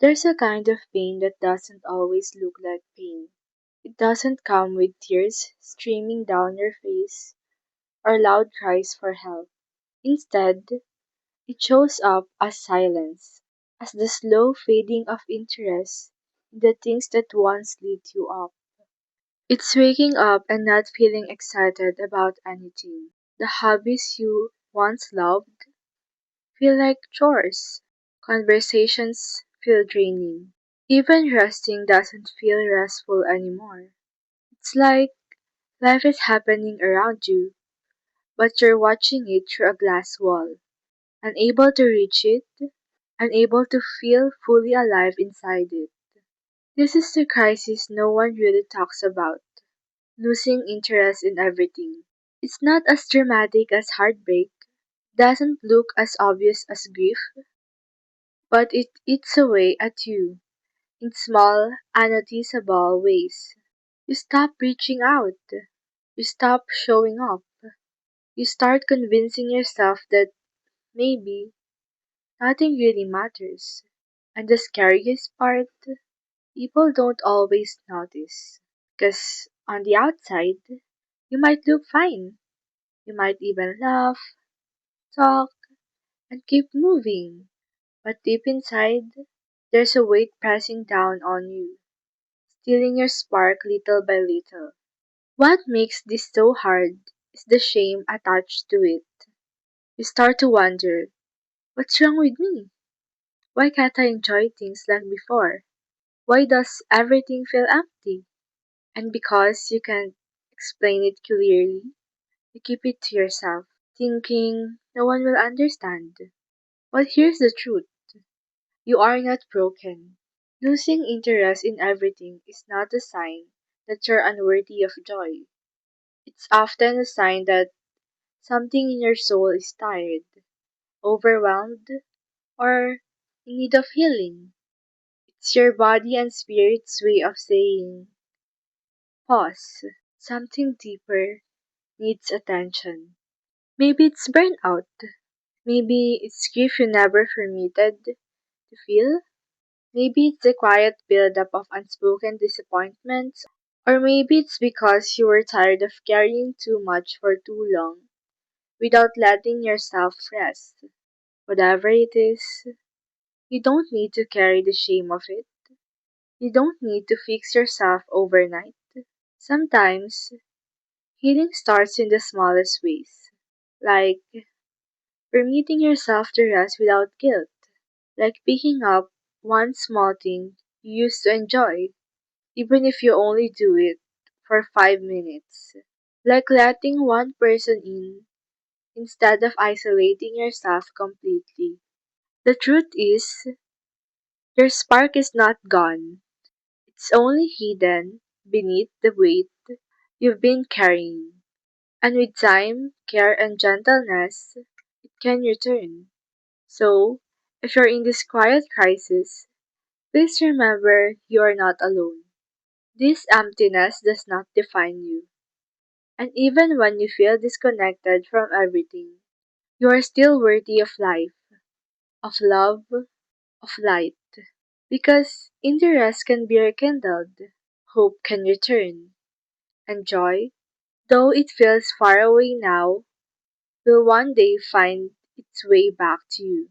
There's a kind of pain that doesn't always look like pain. It doesn't come with tears streaming down your face or loud cries for help. Instead, it shows up as silence, as the slow fading of interest in the things that once lit you up. It's waking up and not feeling excited about anything. The hobbies you once loved feel like chores. Conversations feel draining. Even resting doesn't feel restful anymore. It's like life is happening around you, but you're watching it through a glass wall, unable to reach it, unable to feel fully alive inside it. This is the crisis no one really talks about, losing interest in everything. It's not as dramatic as heartbreak, doesn't look as obvious as grief, but it eats away at you in small, unnoticeable ways. You stop reaching out. You stop showing up. You start convincing yourself that maybe nothing really matters. And the scariest part, people don't always notice. Because on the outside, you might look fine. You might even laugh, talk, and keep moving. But deep inside, there's a weight pressing down on you, stealing your spark little by little. What makes this so hard is the shame attached to it. You start to wonder, what's wrong with me? Why can't I enjoy things like before? Why does everything feel empty? And because you can't explain it clearly, you keep it to yourself, thinking no one will understand. But here's the truth, you are not broken. Losing interest in everything is not a sign that you're unworthy of joy. It's often a sign that something in your soul is tired, overwhelmed, or in need of healing. It's your body and spirit's way of saying, pause. Something deeper needs attention. Maybe it's burnout. Maybe it's grief you never permitted to feel. Maybe it's the quiet buildup of unspoken disappointments. Or maybe it's because you were tired of carrying too much for too long without letting yourself rest. Whatever it is, you don't need to carry the shame of it. You don't need to fix yourself overnight. Sometimes, healing starts in the smallest ways, like permitting yourself to rest without guilt, like picking up one small thing you used to enjoy, even if you only do it for 5 minutes, like letting one person in instead of isolating yourself completely. The truth is, your spark is not gone. It's only hidden beneath the weight you've been carrying. And with time, care, and gentleness, it can return. So, if you're in this quiet crisis, please remember you are not alone. This emptiness does not define you. And even when you feel disconnected from everything, you are still worthy of life, of love, of light. Because interest can be rekindled, hope can return, and joy, though it feels far away now, will one day find its way back to you.